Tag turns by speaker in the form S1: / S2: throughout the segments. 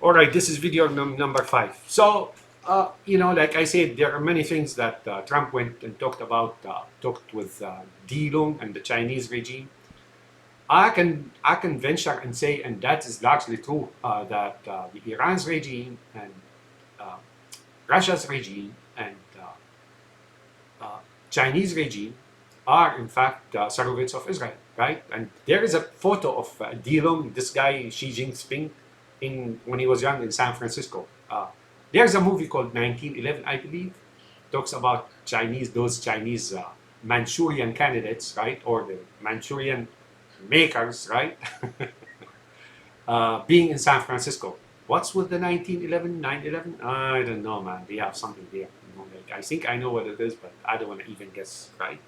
S1: All right, this is video number 5. So, like I said, there are many things that Trump went and talked with Di Lung and the Chinese regime. I can venture and say, and that is largely true, that the Iran's regime and uh, Russia's regime and Chinese regime are in fact surrogates of Israel, right? And there is a photo of Di Lung, this guy Xi Jinping, when he was young in San Francisco. There's a movie called 1911, I believe, talks about those Chinese Manchurian candidates, right, or the Manchurian makers, right, being in San Francisco. What's with the 1911, 9/11? I don't know, man. They have something there. Like, I think I know what it is, but I don't want to even guess, right?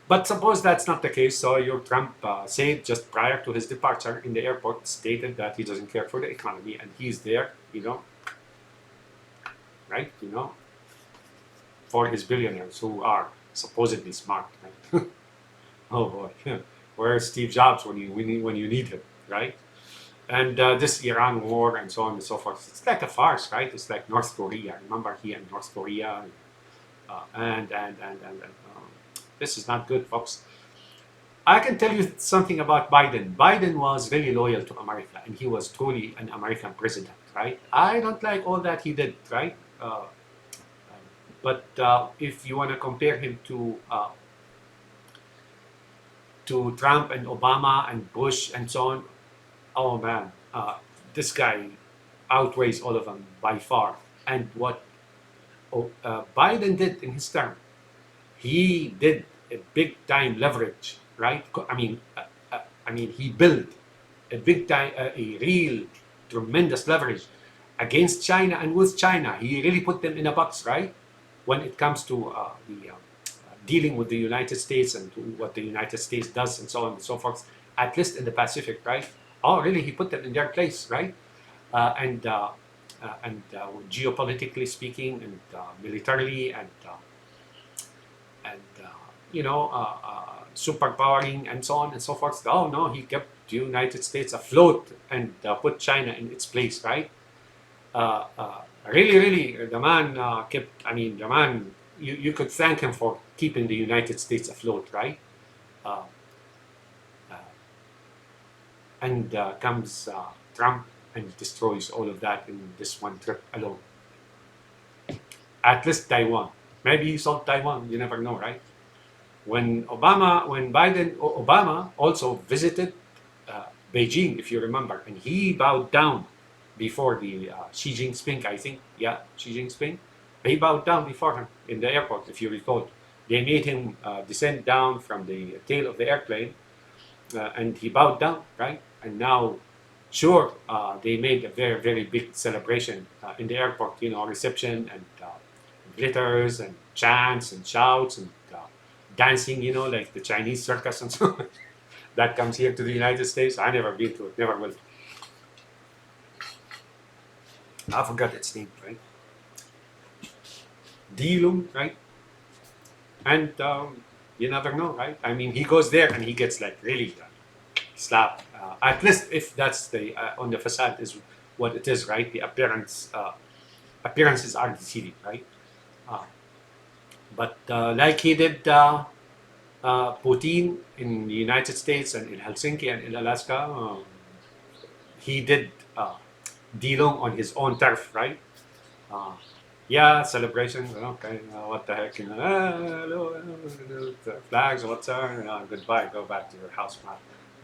S1: But suppose that's not the case. So your Trump said just prior to his departure in the airport, stated that he doesn't care for the economy and he's there, right? For his billionaires who are supposedly smart, right? Oh boy, where's Steve Jobs when you need him, right? And this Iran war and so on and so forth. It's like a farce, right? It's like North Korea. Remember he and North Korea, this is not good, folks. I can tell you something about Biden. Biden was really loyal to America, and he was truly an American president, right? I don't like all that he did, right? But if you want to compare him to Trump and Obama and Bush and so on, oh man, this guy outweighs all of them by far. And what Biden did in his term, he did a big time leverage, right? I mean, he built a big time, a real tremendous leverage against China and with China. He really put them in a box, right? When it comes to the dealing with the United States and to what the United States does and so on and so forth, at least in the Pacific, right? Oh, really? He put them in their place, right? And geopolitically speaking, and militarily, and superpowering and so on and so forth. Oh no, he kept the United States afloat and put China in its place, right? Really, the man kept. I mean, the man. You could thank him for keeping the United States afloat, right? Uh, uh, and comes Trump and destroys all of that in this one trip alone. At least Taiwan. Maybe he sold Taiwan. You never know, right? When Obama also visited Beijing, if you remember, and he bowed down before the Xi Jinping, I think, yeah, Xi Jinping. He bowed down before him in the airport, if you recall. They made him descend down from the tail of the airplane, and he bowed down, right? And now, sure, they made a very, very big celebration in the airport, reception and glitters and chants and shouts and dancing, like the Chinese circus and so on. That comes here to the United States. I never been to it, never will. I forgot its name, right? Di Lung, right? And you never know, right? I mean, he goes there and he gets like really slapped. At least if that's the on the facade is what it is, right? The appearances are deceiving, right? Uh, but like he did Putin in the United States and in Helsinki and in Alaska, he did Di Lung on his own turf, right? Uh, yeah, celebrations. Okay, what the heck? Hello, the flags. What's up? Goodbye. Go back to your house, man.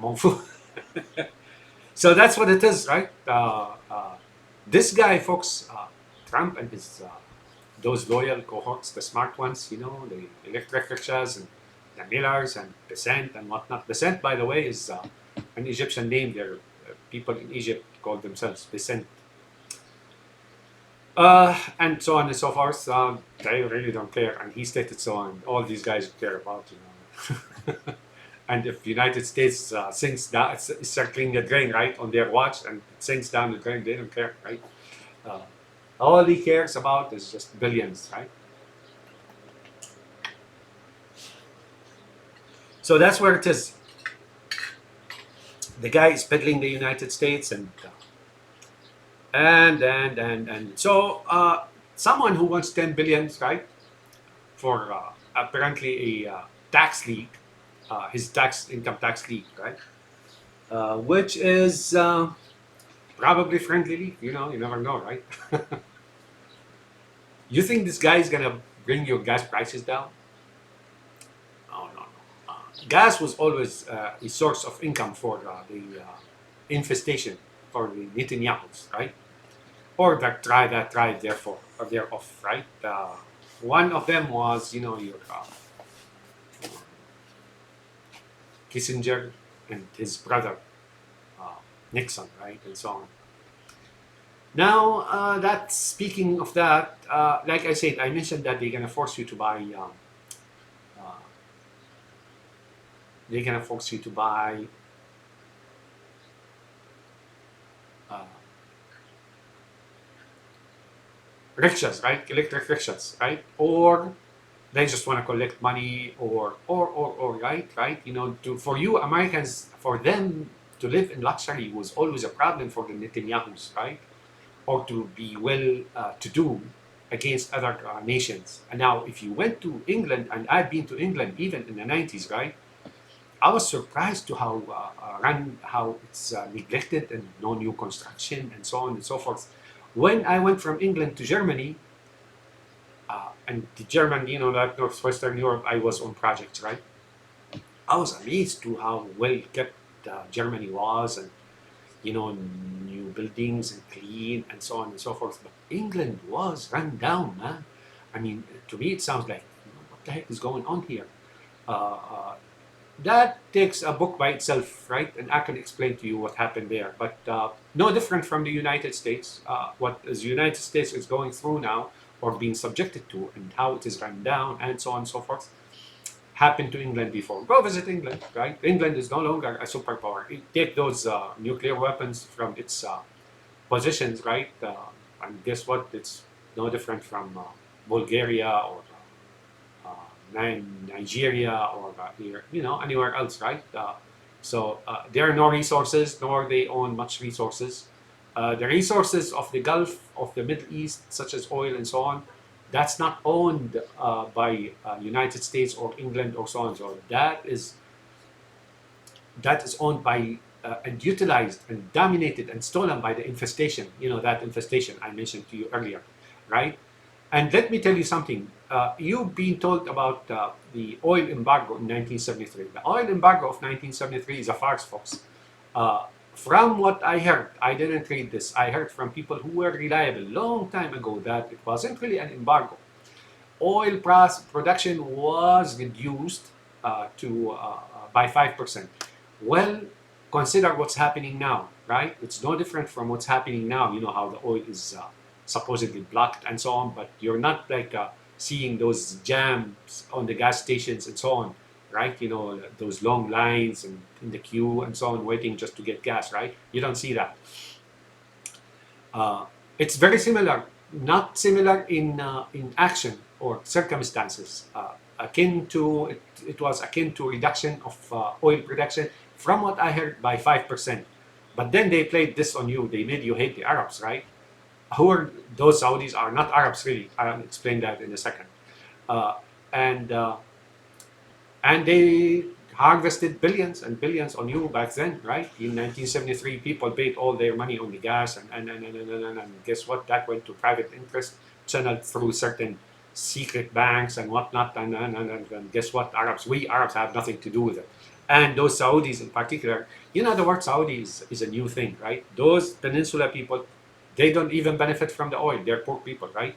S1: Monfu. So that's what it is, right? This guy, folks, Trump and his those loyal cohorts, the smart ones, the electric rickshaws and the millers and Besant and whatnot. Besant, by the way, is an Egyptian name. There, people in Egypt call themselves Besant. And so on and so forth. They really don't care, and he stated so on. All these guys care about, and if United States sinks down, it's circling the drain, right, on their watch, and it sinks down the drain, they don't care, right? Uh, all he cares about is just billions, right? So that's where it is. The guy is peddling the United States and And so someone who wants 10 billions, right, for apparently a tax leak, his tax income tax leak, right, which is probably friendly leak. You never know, right? You think this guy is gonna bring your gas prices down? No, no, no. Gas was always a source of income for the infestation for the Netanyahu's, right? Or that tried therefore or thereof, right? One of them was, your Kissinger and his brother uh, Nixon, right, and so on. Now, that speaking of that, like I said, I mentioned that they're gonna force you to buy. Uh, they're gonna force you to buy uh, rickshaws, right? Electric rickshaws, right? Or they just want to collect money, or right? For you Americans, for them to live in luxury was always a problem for the Netanyahu's, right? Or to be well to do against other nations. And now, if you went to England, and I've been to England even in the 90s, right? I was surprised to how it's neglected and no new construction and so on and so forth. When I went from England to Germany, and the German, that Northwestern Europe, I was on projects, right? I was amazed to how well kept Germany was, and new buildings and clean and so on and so forth. But England was run down, man. I mean, to me, it sounds like, what the heck is going on here? Uh, uh, that takes a book by itself, right? And I can explain to you what happened there. But no different from the United States. What the United States is going through now, or being subjected to, and how it is run down, and so on and so forth, happened to England before. Go visit England, right? England is no longer a superpower. Take those nuclear weapons from its positions, right? And guess what? It's no different from Bulgaria or Nigeria or anywhere else, right? So there are no resources, nor they own much resources. The resources of the Gulf, of the Middle East, such as oil and so on, that's not owned by United States or England or so on. So that is owned by and utilized and dominated and stolen by the infestation. That infestation I mentioned to you earlier, right? And let me tell you something. You've been told about the oil embargo in 1973. The oil embargo of 1973 is a farce, folks. From what I heard, I didn't read this. I heard from people who were reliable long time ago that it wasn't really an embargo. Oil production was reduced to by 5%. Well, consider what's happening now, right? It's no different from what's happening now. You know how the oil is supposedly blocked and so on, but you're not like seeing those jams on the gas stations and so on, right? Those long lines and in the queue and so on, waiting just to get gas, right? You don't see that. It's very similar, not similar in action or circumstances. It was akin to reduction of oil production, from what I heard, by 5%. But then they played this on you. They made you hate the Arabs, right? Who are those Saudis? Are not Arabs, really. I'll explain that in a second. Uh, and uh, and they harvested billions and billions on you back then, right? In 1973, people paid all their money on the gas, and guess what? That went to private interest, channeled through certain secret banks and whatnot, and guess what? We Arabs have nothing to do with it. And those Saudis in particular, the word Saudi is a new thing, right? Those peninsula people, they don't even benefit from the oil. They're poor people, right?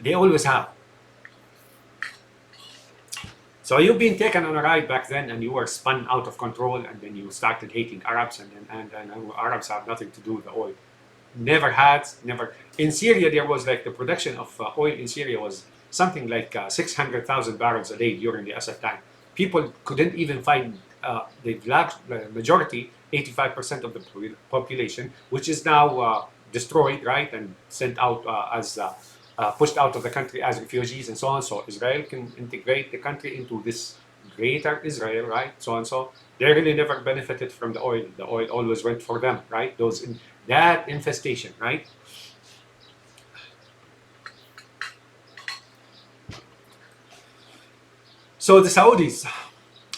S1: They always have. So you've been taken on a ride back then, and you were spun out of control, and then you started hating Arabs, and Arabs have nothing to do with the oil. Never had, never. In Syria, there was like the production of oil in Syria was something like 600,000 barrels a day during the Assad time. People couldn't even find the large majority, 85% of the population, which is now destroyed, right, and sent out as pushed out of the country as refugees and so on. So Israel can integrate the country into this Greater Israel, right? So and so. They really never benefited from the oil. The oil always went for them, right? That infestation, right? So the Saudis,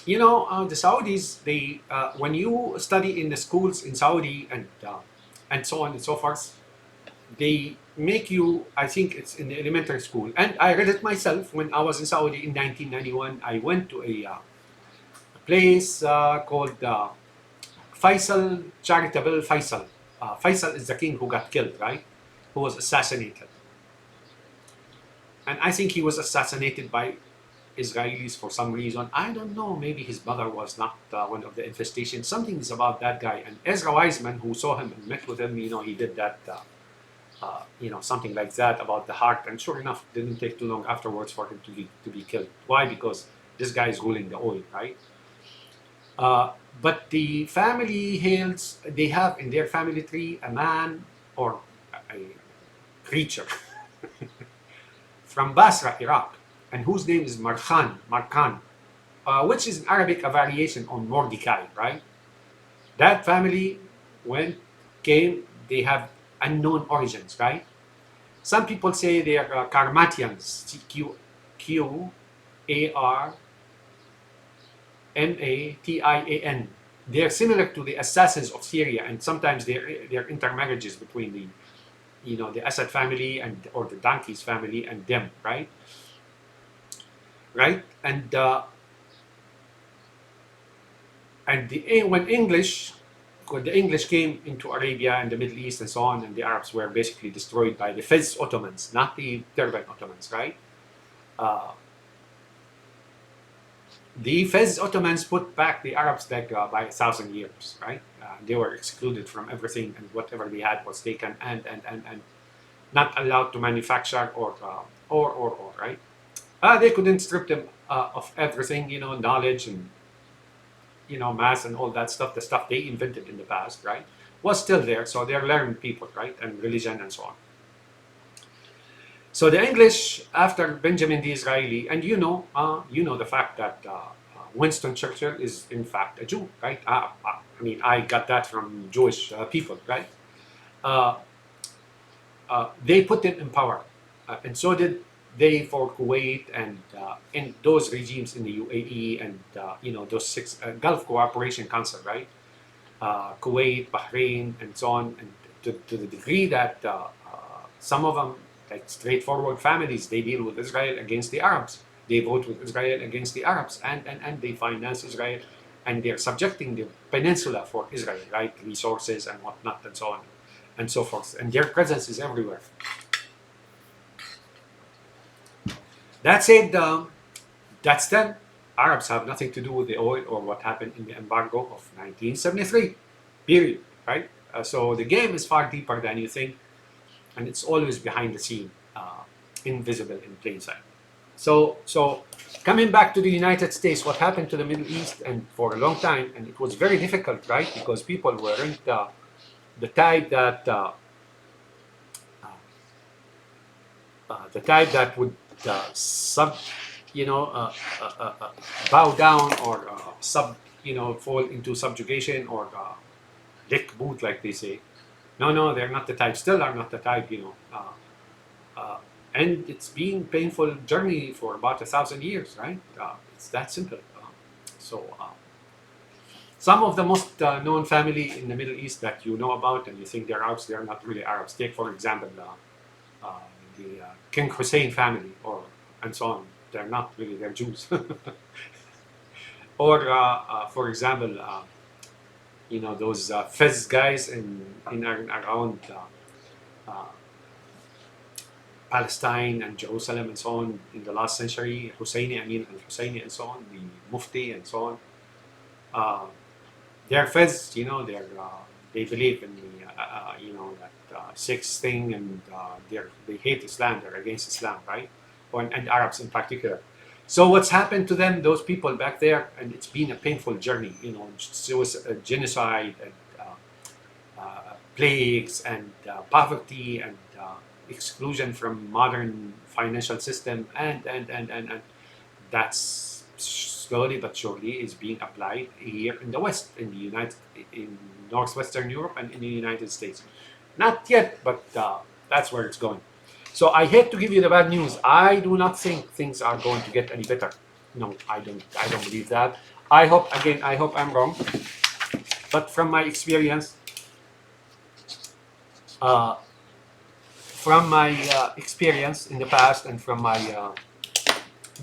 S1: the Saudis, they when you study in the schools in Saudi and so on and so forth, they make you. I think it's in the elementary school, and I read it myself when I was in Saudi in 1991. I went to a place called Faisal Charitable Faisal. Faisal is the king who got killed, right? Who was assassinated, and I think he was assassinated by Israelis for some reason. I don't know. Maybe his mother was not one of the infestation. Something is about that guy. And Ezra Wiseman, who saw him and met with him, he did that, something like that about the heart. And sure enough, it didn't take too long afterwards for him to be killed. Why? Because this guy is ruling the oil, right? Uh, but the family hails. They have in their family tree a man or a creature from Basra, Iraq, and whose name is Markan, which is in Arabic a variation on Mordecai, right? That family, when came, they have unknown origins, right? Some people say they are Karmatians, Qarmatian. They are similar to the assassins of Syria, and sometimes they're intermarriages between the Assad family or the Donkeys family and them, right? Right? When the English came into Arabia and the Middle East and so on, and the Arabs were basically destroyed by the Fez Ottomans, not the Turban Ottomans, right? Uh, the Fez Ottomans put back the Arabs like by 1,000 years, right? They were excluded from everything, and whatever they had was taken and not allowed to manufacture or right? They couldn't strip them of everything, knowledge and math and all that stuff, the stuff they invented in the past, right, was still there. So they're learned people, right, and religion and so on. So the English, after Benjamin Disraeli, and the fact that Winston Churchill is in fact a Jew, right? I got that from Jewish people, right? Uh, they put them in power, and so did they for Kuwait and those regimes in the UAE and those six Gulf Cooperation Council, right? Kuwait, Bahrain, and so on, and to the degree that some of them, like straightforward families, they deal with Israel against the Arabs. They vote with Israel against the Arabs, and they finance Israel, and they're subjecting the peninsula for Israel, right? Resources and whatnot, and so on and so forth. And their presence is everywhere. That said, that's them. Arabs have nothing to do with the oil or what happened in the embargo of 1973, period, right? So the game is far deeper than you think, and it's always behind the scene, invisible in plain sight. So coming back to the United States, what happened to the Middle East, and for a long time, and it was very difficult, right? Because people weren't the type that would sub, bow down or fall into subjugation or lick boot, like they say. No, they're not the type. Still are not the type, and it's been painful journey for about 1,000 years, right? It's that simple. Some of the most known family in the Middle East that you know about and you think they're Arabs, they're not really Arabs. Take, for example, the King Hussein family, and so on. They're not really, they're Jews. Or, for example, those Fez guys in around Palestine and Jerusalem and so on in the last century, Husseini, Amin al-Husseini and so on, the Mufti and so on. They're Fez, they believe in the, that sixth thing, and they hate Islam, they're against Islam, right? And Arabs in particular. So what's happened to them, those people back there, and it's been a painful journey, genocide and plagues and poverty and exclusion from modern financial system, and that's slowly but surely is being applied here in the West, in Northwestern Europe and in the United States. Not yet, but that's where it's going. So I hate to give you the bad news. I do not think things are going to get any better. No, I don't. I don't believe that. I hope again. I hope I'm wrong. But uh, from my experience in the past, and from my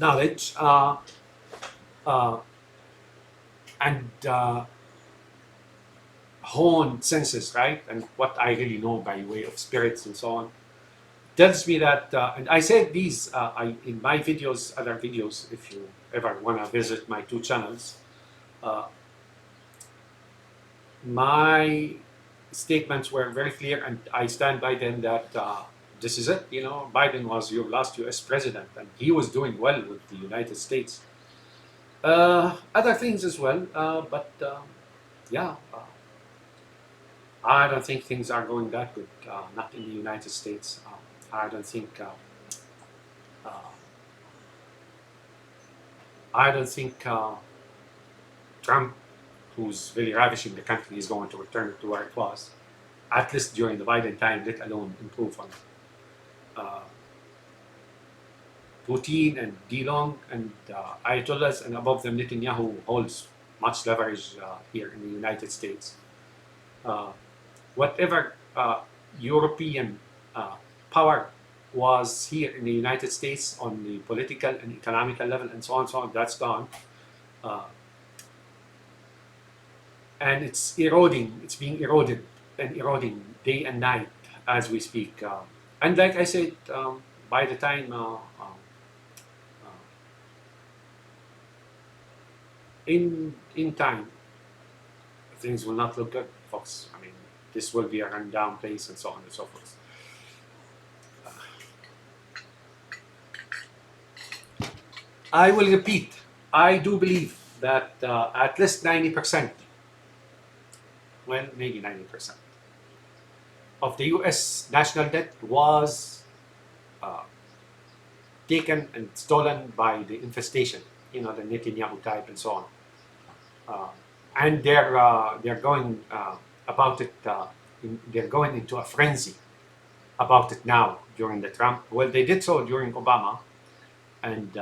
S1: knowledge, uh, and honed senses, right, and what I really know by way of spirits and so on, tells me that, and I said these in my videos, other videos, if you ever want to visit my two channels, uh, my statements were very clear, and I stand by them that this is it. Biden was your last U.S. president, and he was doing well with the United States. Other things as well, but yeah, I don't think things are going that good. Not in the United States. I don't think. Uh, I don't think Trump, who's really ravishing the country, is going to return it to where it was, at least during the Biden time, let alone improve on it. Putin and DeLong and Ayatollahs, and above them Netanyahu holds much leverage here in the United States. Whatever European power was here in the United States on the political and economical level and so on, that's gone. And it's eroding, it's being eroded and eroding day and night as we speak. And like I said, by the time in time, things will not look good, folks. I mean, this will be a rundown place and so on and so forth. I will repeat, I do believe that at least 90%, well, maybe 90% of the US national debt was taken and stolen by the infestation, the Netanyahu type and so on. And they're going about it. They're going into a frenzy about it now during the Trump. Well, they did so during Obama, and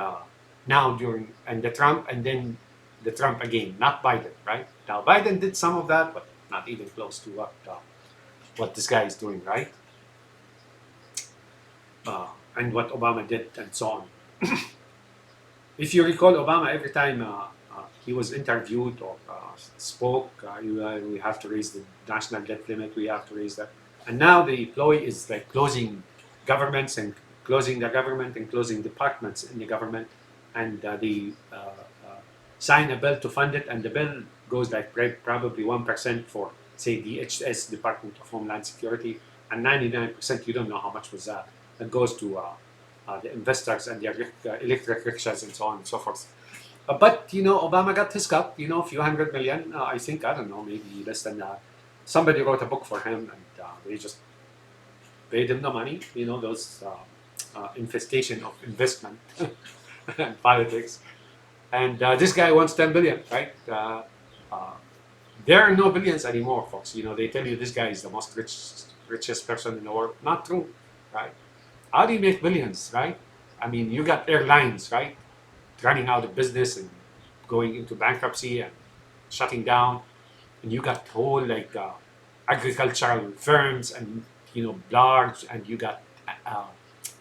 S1: now during the Trump, and then the Trump again, not Biden, right? Now Biden did some of that, but not even close to what this guy is doing, right? And what Obama did, and so on. If you recall, Obama, every time he was interviewed or spoke, we have to raise the national debt limit, we have to raise that. And now the ploy is like closing governments and closing the government and closing departments in the government. And they sign a bill to fund it, and the bill goes like probably 1% for, say, DHS, Department of Homeland Security, and 99%, you don't know how much was that. It goes to the investors and their electric rickshaws and so on and so forth. But, Obama got his cut, a few $100 million, I think, I don't know, maybe less than that. Somebody wrote a book for him, and they just paid him the money, those infestation of investment and politics. And this guy wants 10 billion, right? There are no billions anymore, folks. They tell you this guy is the most richest person in the world. Not true, right? How do you make billions, right? I mean, you got airlines, right, running out of business and going into bankruptcy and shutting down, and you got whole agricultural firms and large, and you got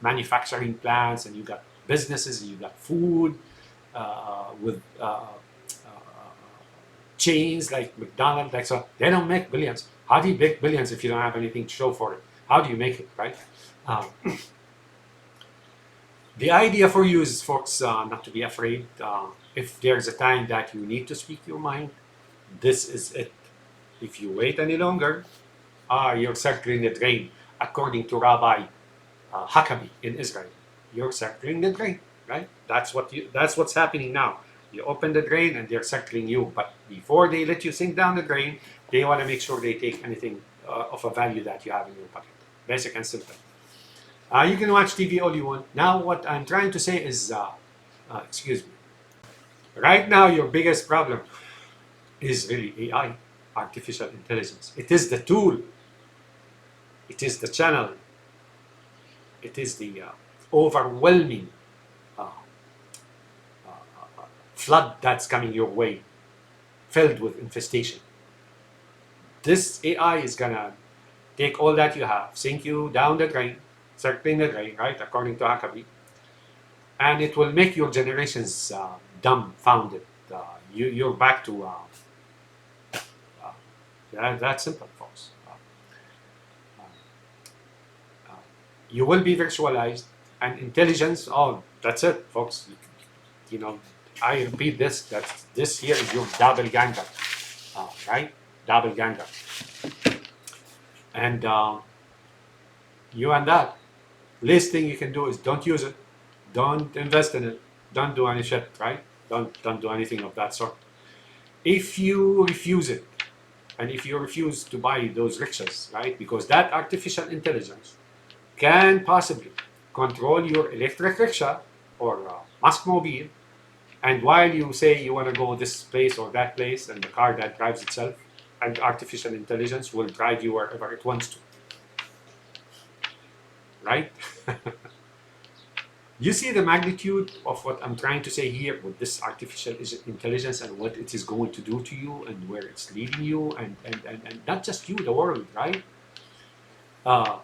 S1: manufacturing plants, and you got businesses, and you got food with chains like McDonald's, so they don't make billions. How do you make billions if you don't have anything to show for it? How do you make it, right? The idea for you is, folks, not to be afraid. If there's a time that you need to speak your mind, this is it. If you wait any longer, you're circling the drain. According to Rabbi Huckabee in Israel, you're circling the drain, right? That's what's happening now. You open the drain and they're circling you. But before they let you sink down the drain, they want to make sure they take anything of a value that you have in your pocket. Basic and simple. You can watch TV all you want. Now, what I'm trying to say is, excuse me. Right now, your biggest problem is really AI, artificial intelligence. It is the tool, it is the channel, it is the overwhelming uh, flood that's coming your way, filled with infestation. This AI is gonna take all that you have, sink you down the drain, circling the drain, right, according to Huckabee, and it will make your generations dumbfounded. You're back to that's simple, folks. Uh, you will be virtualized, and intelligence. Oh, that's it, folks. You know, I repeat this. That this here is your doppelganger, right? Doppelganger, and you and that. Least thing you can do is don't use it, don't invest in it, don't do any shit, right? Don't do anything of that sort. If you refuse it, and if you refuse to buy those rickshaws, right? Because that artificial intelligence can possibly control your electric rickshaw or mask mobile, and while you say you want to go this place or that place, and the car that drives itself, and artificial intelligence will drive you wherever it wants to, right? You see the magnitude of what I'm trying to say here with this artificial intelligence and what it is going to do to you and where it's leading you, and not just you, the world, right? Uh,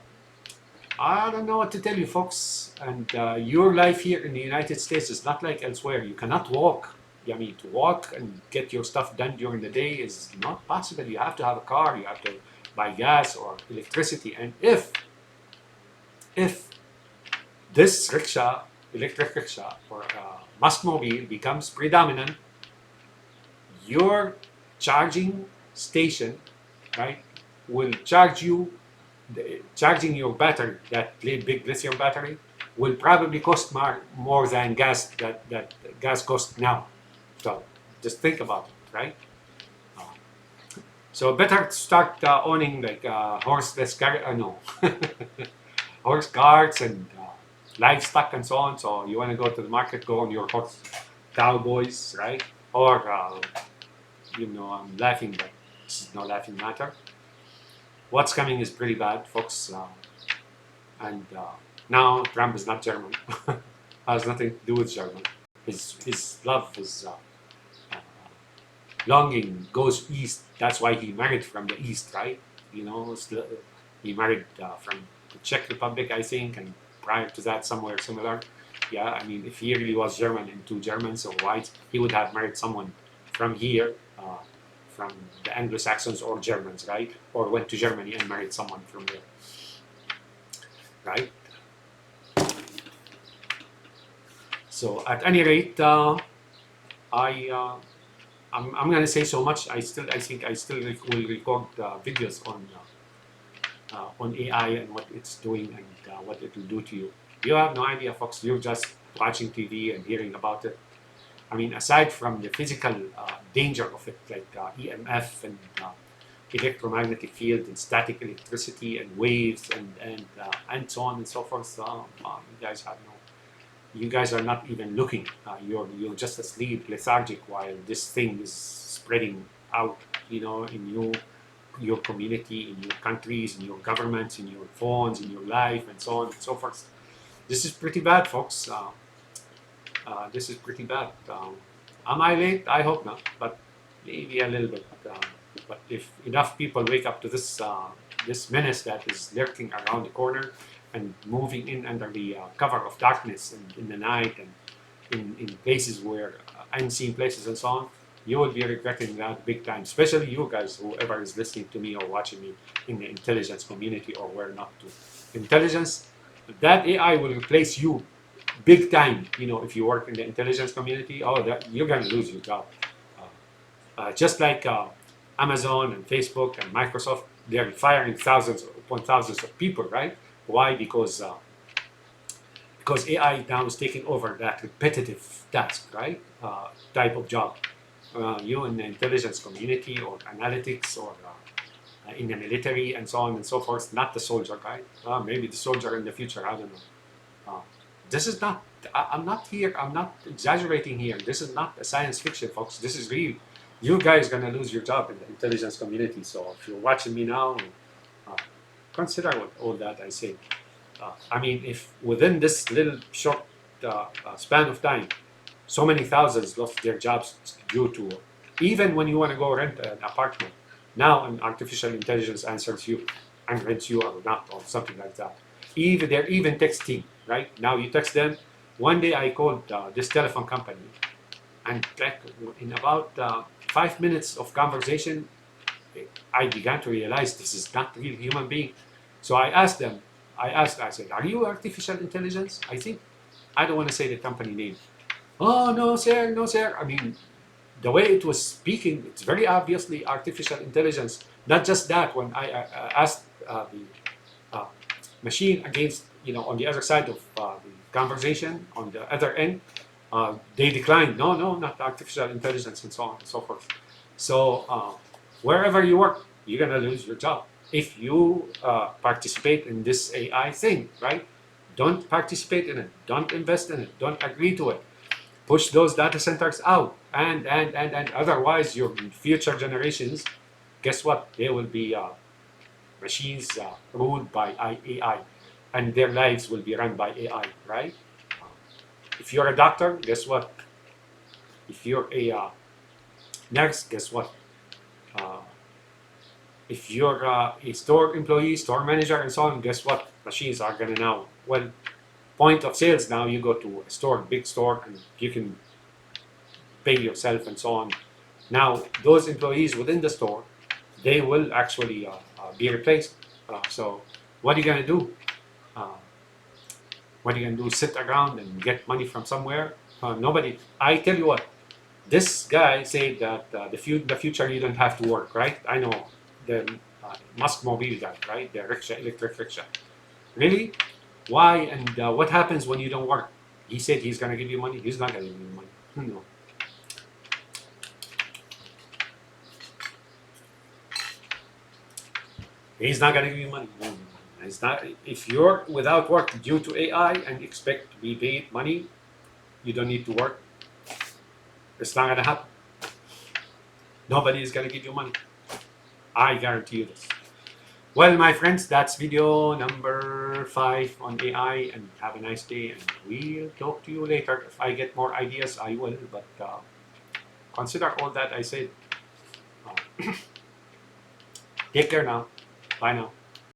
S1: I don't know what to tell you, folks. And your life here in the United States is not like elsewhere. You cannot walk. I mean, to walk and get your stuff done during the day is not possible. You have to have a car. You have to buy gas or electricity. And if this rickshaw, electric rickshaw, or mass mobile becomes predominant, your charging station, right, will charge you. Charging your battery, that big lithium battery, will probably cost more than that gas costs now. So just think about it, right? Uh, so better start owning like horseless car, no, horse carts and livestock and so on. So you want to go to the market, go on your horse cowboys, right? Or I'm laughing, but this is no laughing matter. What's coming is pretty bad, folks. And now Trump is not German. Has nothing to do with German. His love, his longing goes east. That's why he married from the east, right? He married from the Czech Republic, I think, and prior to that, somewhere similar. Yeah, I mean, if he really was German and two Germans or whites, he would have married someone from here, from the Anglo-Saxons or Germans, right? Or went to Germany and married someone from there, right? So at any rate, I'm gonna say so much. I think I still will record videos on AI and what it's doing and what it will do to you. You have no idea, folks. You're just watching TV and hearing about it. I mean, aside from the physical danger of it, like EMF and electromagnetic field and static electricity and waves and so on and so forth, you guys are not even looking. You're just asleep, lethargic, while this thing is spreading out, in your community, in your countries, in your governments, in your phones, in your life, and so on and so forth. This is pretty bad, folks. This is pretty bad. Am I late? I hope not, but maybe a little bit. But if enough people wake up to this menace that is lurking around the corner and moving in under the cover of darkness and in the night and in places where unseen places and so on, you will be regretting that big time. Especially you guys, whoever is listening to me or watching me in the intelligence community or where not to. Intelligence, that AI will replace you big time. If you work in the intelligence community, that you're gonna lose your job. Just like Amazon and Facebook and Microsoft, they're firing thousands upon thousands of people, right? Why? Because AI now is taking over that repetitive task, right? Type of job. You in the intelligence community or analytics or in the military and so on and so forth, not the soldier, right? Maybe the soldier in the future, I don't know. This is not I'm not here. I'm not exaggerating here. This is not a science fiction, folks. This is real. You guys gonna lose your job in the intelligence community. So if you're watching me now, uh, consider what all that I said. I mean, if within this little short span of time, so many thousands lost their jobs due to, even when you want to go rent an apartment, now an artificial intelligence answers you and rents you or not, or something like that. Even they're even texting, right? Now you text them. One day I called this telephone company, and like in about 5 minutes of conversation, I began to realize this is not real human being. So I asked them, I said, are you artificial intelligence? I don't want to say the company name. Oh, no, sir, no, sir. I mean, the way it was speaking, it's very obviously artificial intelligence. Not just that, when I asked the machine against, on the other side of the conversation, on the other end, they declined. No, no, not artificial intelligence, and so on and so forth. So wherever you work, you're gonna lose your job if you participate in this AI thing, right? Don't participate in it. Don't invest in it. Don't agree to it. Push those data centers out, and otherwise, your future generations, guess what? They will be machines ruled by AI, and their lives will be run by AI, right? If you're a doctor, guess what? If you're a nurse, guess what? Uh, if you're a store employee, store manager, and so on, guess what? Machines are gonna now, well, point of sales now, you go to a store, big store, and you can pay yourself and so on. Now, those employees within the store, they will actually be replaced. So, what are you gonna do? Uh, what are you gonna do? Sit around and get money from somewhere? Nobody. I tell you what. This guy said that the future you don't have to work, right? I know the Musk Mobile guy, right? The rickshaw, electric rickshaw. Really? Why? And what happens when you don't work? He said he's gonna give you money. He's not gonna give you money. No. He's not gonna give you money. No. It's not. If you're without work due to AI and expect to be paid money, you don't need to work. It's not gonna happen. Nobody is gonna give you money. I guarantee you this. Well, my friends, that's video number 5 on AI, and have a nice day, and we'll talk to you later. If I get more ideas, I will, but consider all that I said. Take care now. Bye now.